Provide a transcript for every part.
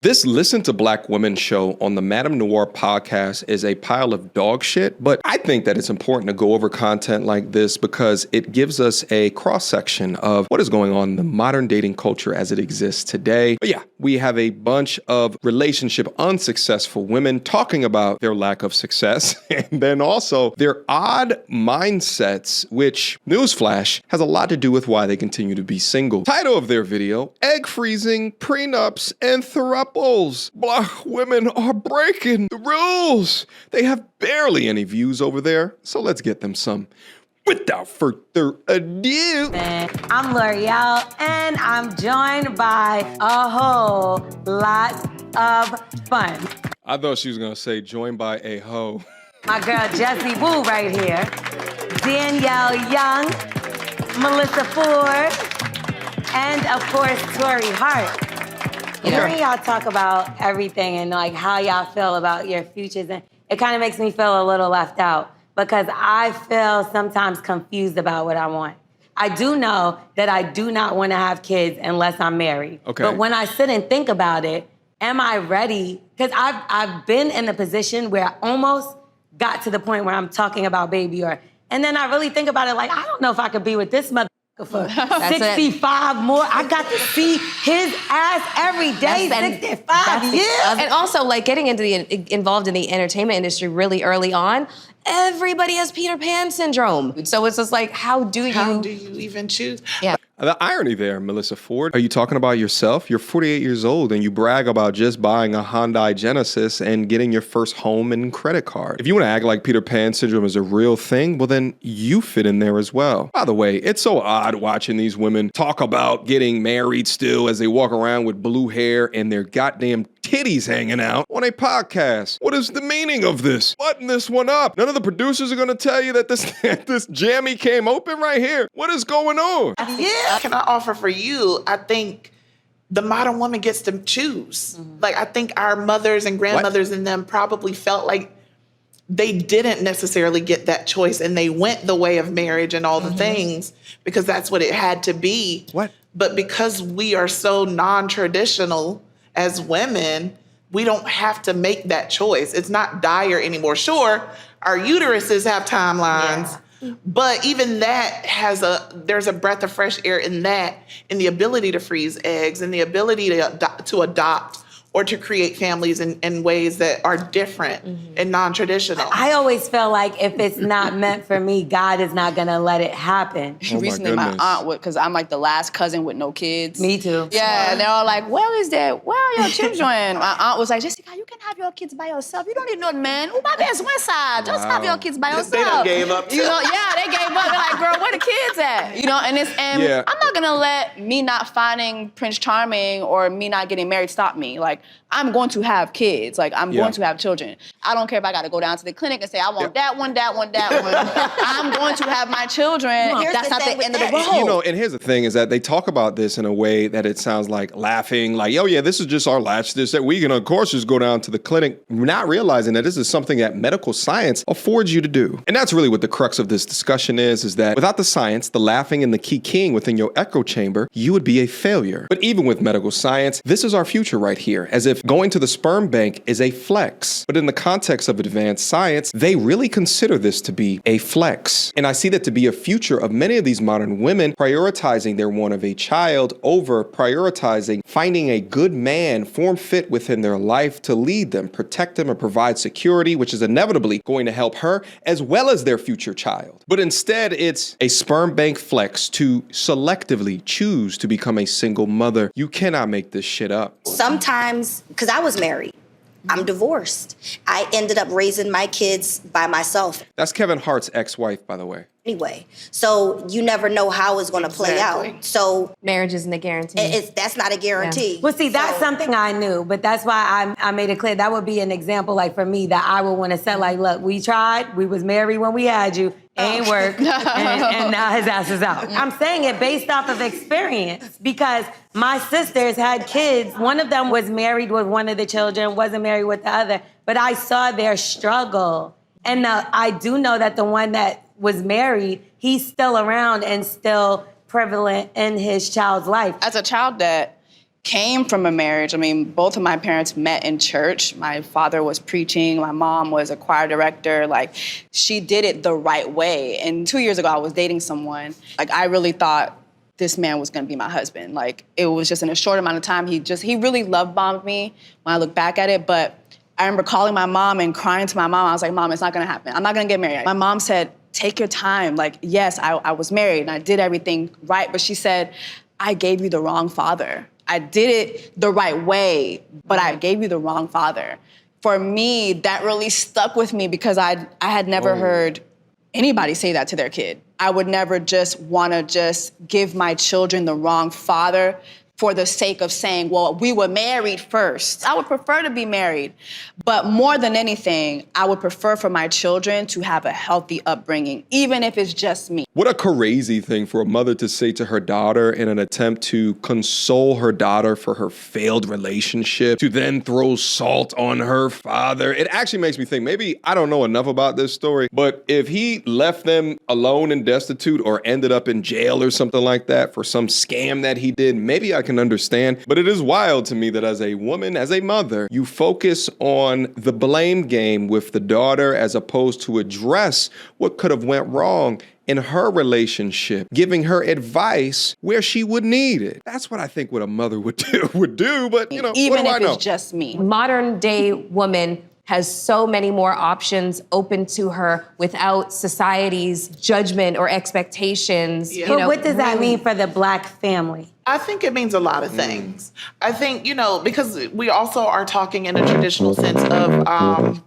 This Listen to Black Women show on the Madame Noir podcast is a pile of dog shit, but I think that it's important to go over content like this because it gives us a cross-section of what is going on in the modern dating culture as it exists today. But yeah, we have a bunch of relationship unsuccessful women talking about their lack of success and then also their odd mindsets, which, newsflash, has a lot to do with why they continue to be single. Title of their video, Egg Freezing, Prenups, and Therapy. Black women are breaking the rules. They have barely any views over there, so let's get them some. Without further ado. I'm L'Oreal, and I'm joined by a whole lot of fun. I thought she was gonna say joined by a hoe. My girl Jessie Wu right here, Danielle Young, Melissa Ford, and of course Tori Hart. Hearing y'all talk about everything and like how y'all feel about your futures, and it kind of makes me feel a little left out because I feel sometimes confused about what I want. I do know that I do not want to have kids unless I'm married. Okay. But when I sit and think about it, am I ready? Because I've been in a position where I almost got to the point where I'm talking about baby, and then I really think about it like, I don't know if I could be with this mother for 65 more. I got to see his ass every day, 65 years. And also, like, getting involved in the entertainment industry really early on, everybody has Peter Pan syndrome. So it's just like, how do you even choose? Yeah. The irony there, Melissa Ford, are you talking about yourself? You're 48 years old and you brag about just buying a Hyundai Genesis and getting your first home and credit card. If you want to act like Peter Pan syndrome is a real thing, well then you fit in there as well. By the way, it's so odd watching these women talk about getting married still as they walk around with blue hair and their goddamn titties hanging out on a podcast. What is the meaning of this? Button this one up. None of the producers are going to tell you that this jammy came open right here. What is going on? Yeah. Can I offer for you? I think the modern woman gets to choose. Mm-hmm. Like, I think our mothers and grandmothers and them probably felt like they didn't necessarily get that choice and they went the way of marriage and all the things because that's what it had to be. What? But because we are so non-traditional as women, we don't have to make that choice. It's not dire anymore. Sure, our uteruses have timelines. Yeah. But even that there's a breath of fresh air in that, in the ability to freeze eggs and the ability to adopt or to create families in ways that are different and non-traditional. I always feel like if it's not meant for me, God is not gonna let it happen. Recently, my aunt would, because I'm like the last cousin with no kids. Me too. Yeah, and they're all like, where your children? My aunt was like, Jessica, you can have your kids by yourself. You don't need no man. Who my best west side? Just have your kids by yourself. They done gave up too. You know, yeah, they gave up. They're like, girl, where the kids at? You know, and I'm not gonna let me not finding Prince Charming or me not getting married stop me. Like, I'm going to have kids. Like, I'm going to have children. I don't care if I got to go down to the clinic and say, I want that one. I'm going to have my children. That's not the end of the road. You know, and here's the thing is that they talk about this in a way that it sounds like laughing, like, oh yeah, this is just our latch. This that we can, of course, just go down to the clinic, not realizing that this is something that medical science affords you to do. And that's really what the crux of this discussion is that without the science, the laughing and the keying within your echo chamber, you would be a failure. But even with medical science, this is our future right here, as if going to the sperm bank is a flex. But in the context of advanced science, they really consider this to be a flex. And I see that to be a future of many of these modern women prioritizing their want of a child over prioritizing finding a good man form fit within their life to lead them, protect them, and provide security, which is inevitably going to help her as well as their future child. But instead, it's a sperm bank flex to selectively choose to become a single mother. You cannot make this shit up. Sometimes, because I was married, I'm divorced. I ended up raising my kids by myself. That's Kevin Hart's ex-wife, by the way. Anyway, so you never know how it's going to play out. So marriage isn't a guarantee. That's not a guarantee. Yeah. Well, see, that's something I knew, but that's why I made it clear. That would be an example, like, for me, that I would want to say, like, look, we tried. We was married when we had you. Ain't work. and now his ass is out. I'm saying it based off of experience because my sisters had kids. One of them was married with one of the children, wasn't married with the other. But I saw their struggle. And I do know that the one that was married, he's still around and still prevalent in his child's life. As a child that came from a marriage. I mean, both of my parents met in church. My father was preaching. My mom was a choir director. Like, she did it the right way. And 2 years ago, I was dating someone. Like, I really thought this man was gonna be my husband. Like, it was just in a short amount of time. He really love bombed me when I look back at it. But I remember calling my mom and crying to my mom. I was like, Mom, it's not gonna happen. I'm not gonna get married. My mom said, take your time. Like, yes, I was married and I did everything right. But she said, I gave you the wrong father. I did it the right way, but I gave you the wrong father. For me, that really stuck with me because I had never heard anybody say that to their kid. I would never just want to just give my children the wrong father for the sake of saying, well, we were married first. I would prefer to be married. But more than anything, I would prefer for my children to have a healthy upbringing, even if it's just me. What a crazy thing for a mother to say to her daughter in an attempt to console her daughter for her failed relationship, to then throw salt on her father. It actually makes me think, maybe I don't know enough about this story, but if he left them alone and destitute or ended up in jail or something like that for some scam that he did, maybe I can understand. But it is wild to me that as a woman, as a mother, you focus on the blame game with the daughter as opposed to address what could have went wrong in her relationship, giving her advice where she would need it. That's what I think what a mother would do, but you know, even what do I if know? it's just me. Modern day woman has so many more options open to her without society's judgment or expectations. Yeah. But what does that mean for the Black family? I think it means a lot of things. I think, because we also are talking in a traditional sense of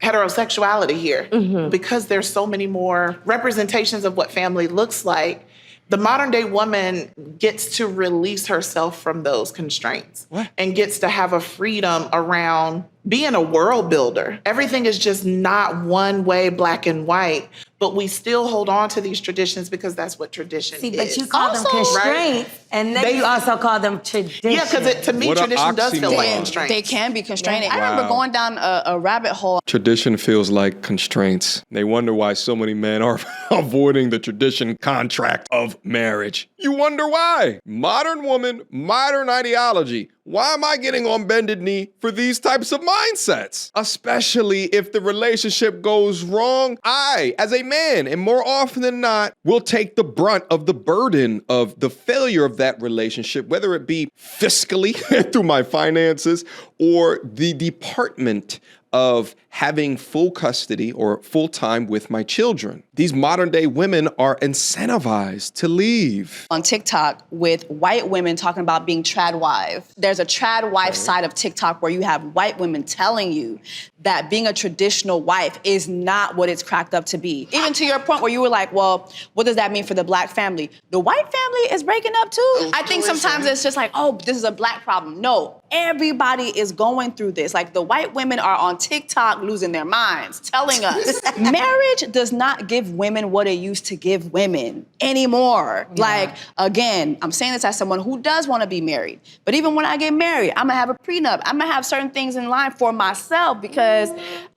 heterosexuality here. Because there's so many more representations of what family looks like, the modern day woman gets to release herself from those constraints and gets to have a freedom around being a world builder. Everything is just not one way, black and white, but we still hold on to these traditions because that's what tradition is. But you call them constraints, and then you also call them tradition. Yeah, because to me, What a tradition does feel like oxymoron. constraints. They can be constraining. Yeah. I remember Wow. going down a rabbit hole. Tradition feels like constraints. They wonder why so many men are avoiding the tradition contract of marriage. You wonder why. Modern woman, modern ideology. Why am I getting on bended knee for these types of mindsets? Especially if the relationship goes wrong, I, as a man, and more often than not, will take the brunt of the burden of the failure of that relationship, whether it be fiscally through my finances or the department of having full custody or full time with my children. These modern day women are incentivized to leave. On TikTok with white women talking about being trad wife. There's a trad wife side of TikTok where you have white women telling you that being a traditional wife is not what it's cracked up to be. Even to your point where you were like, well, what does that mean for the Black family? The white family is breaking up too. I think sometimes it's just like, oh, this is a Black problem. No, everybody is going through this. Like, the white women are on TikTok losing their minds, telling us marriage does not give women what it used to give women anymore. Yeah. Like, again, I'm saying this as someone who does want to be married. But even when I get married, I'm gonna have a prenup. I'm gonna have certain things in line for myself because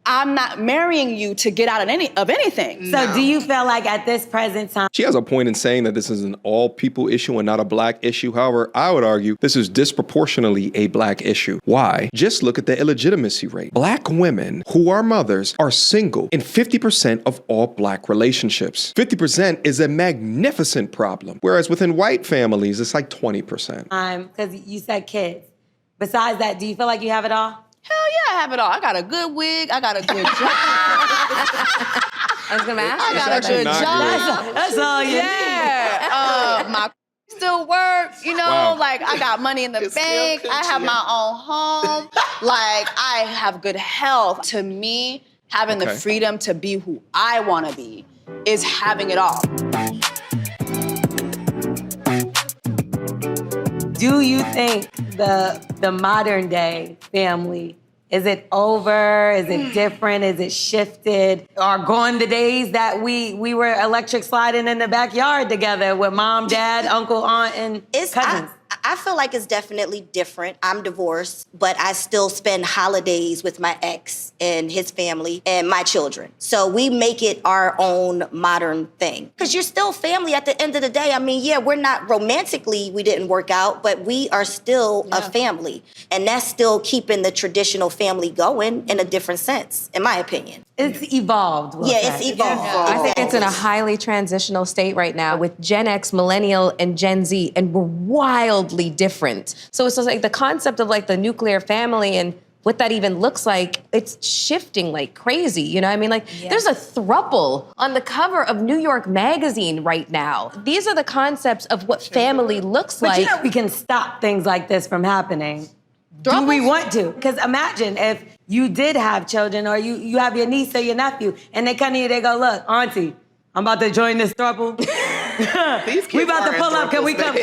I'm not marrying you to get out of anything. So do you feel like at this present time, She has a point in saying that this is an all people issue and not a Black issue. However, I would argue this is disproportionately a Black issue. Why? Just look at the illegitimacy rate. Black women who are mothers are single in 50% of all Black relationships. 50% is a magnificent problem, whereas within white families, it's like 20%. because you said kids. Besides that, do you feel like you have it all? Hell yeah, I have it all. I got a good wig. I got a good job. I was gonna ask I you got about a good that. job. That's all you need. Yeah. My still work, Wow. like I got money in the It's bank. still I have coochie. my own home. Like, I have good health. To me, having the Okay. freedom to be who I want to be is having it all. Do you think the modern day family, is it over? Is it different? Is it shifted? Are gone the days that we were electric sliding in the backyard together with mom, dad, uncle, aunt, and cousins? I feel like it's definitely different. I'm divorced, but I still spend holidays with my ex and his family and my children. So we make it our own modern thing. Because you're still family at the end of the day. I mean, yeah, we're not romantically, we didn't work out, but we are still a family. And that's still keeping the traditional family going in a different sense, in my opinion. It's evolved. It's evolved. I think it's in a highly transitional state right now with Gen X, Millennial, and Gen Z, and we're wildly different. So it's just like the concept of like the nuclear family and what that even looks like, it's shifting like crazy, you know what I mean? Like, there's a throuple on the cover of New York Magazine right now. These are the concepts of what family looks like. But you know, we can stop things like this from happening. Do we want to? Because imagine if you did have children or you have your niece or your nephew and they come to you, they go, look, auntie, I'm about to join this throuple. We about to pull up. Can we come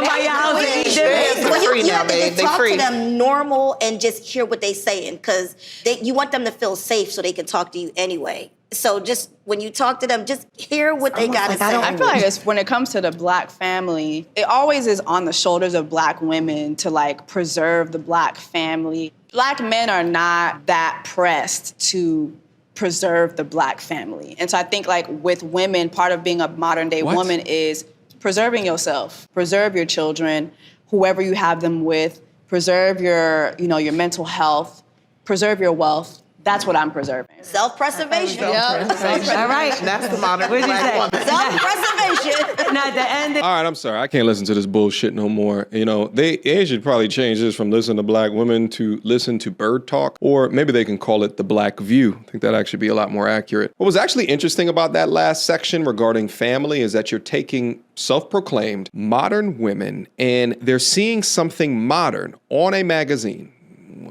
by your house and eat dinner? Well, you have to just talk to them normal and just hear what they saying, because you want them to feel safe so they can talk to you anyway. So just when you talk to them, just hear what they got to say. I feel like when it comes to the Black family, it always is on the shoulders of Black women to like preserve the Black family. Black men are not that pressed to preserve the Black family. And so I think like with women, part of being a modern day woman is preserving yourself, preserve your children, whoever you have them with, preserve your mental health, preserve your wealth. That's what I'm preserving. Self-preservation. All right. That's the modern Black woman. Self-preservation. And at the end. All right, I'm sorry. I can't listen to this bullshit no more. You know, they should probably change this from listen to Black women to listen to bird talk, or maybe they can call it the Black view. I think that'd actually be a lot more accurate. What was actually interesting about that last section regarding family is that you're taking self-proclaimed modern women and they're seeing something modern on a magazine,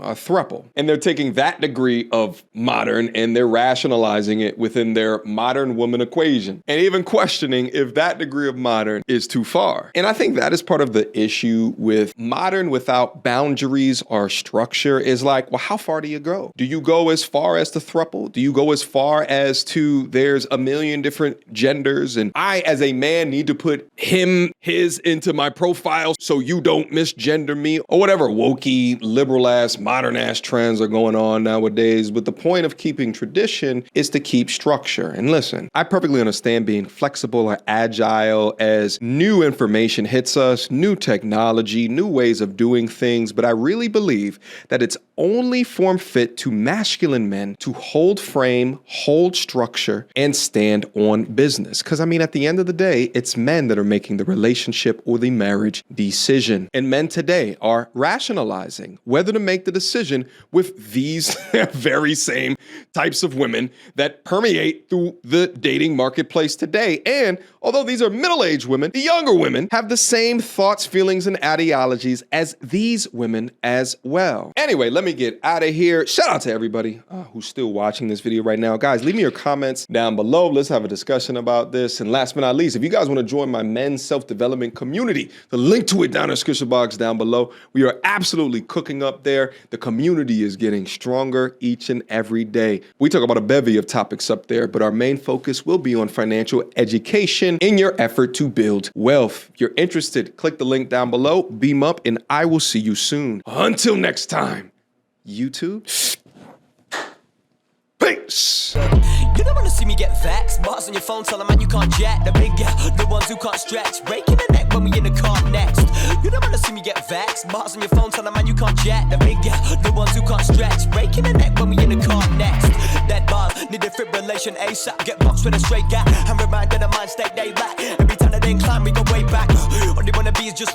a throuple. And they're taking that degree of modern and they're rationalizing it within their modern woman equation and even questioning if that degree of modern is too far. And I think that is part of the issue with modern without boundaries or structure is like, well, how far do you go? Do you go as far as the throuple? Do you go as far as to there's a million different genders and I as a man need to put him, his into my profile so you don't misgender me or whatever wokey, liberal ass, modern ass trends are going on nowadays. But the point of keeping tradition is to keep structure. And listen, I perfectly understand being flexible or agile as new information hits us, new technology, new ways of doing things. But I really believe that it's only form fit to masculine men to hold frame, hold structure, and stand on business. Because I mean, at the end of the day, it's men that are making the relationship or the marriage decision. And men today are rationalizing whether to make the decision with these very same types of women that permeate through the dating marketplace today. And although these are middle-aged women, the younger women have the same thoughts, feelings, and ideologies as these women as well. Anyway, let me get out of here. Shout out to everybody who's still watching this video right now. Guys, leave me your comments down below. Let's have a discussion about this. And last but not least, if you guys want to join my men's self-development community, the link to it down in the description box down below. We are absolutely cooking up there. The community is getting stronger each and every day. We talk about a bevy of topics up there, but our main focus will be on financial education in your effort to build wealth. If you're interested, click the link down below, beam up, and I will see you soon. Until next time, YouTube. Peace. You don't wanna see me get vexed. Bars on your phone, tell a man you can't jet. The big guy, the ones who can't stretch. Breaking the neck when we in the car next. You don't wanna see me get vexed. Bars on your phone, tell a man you can't jet. The big guy, the ones who can't stretch. Breaking the neck when we in the car next. That bar, need a fibrillation ASAP. Get boxed with a straight gap. I'm reminded of mind state they lack. Every time that they climb, we go way back. All they wanna be is just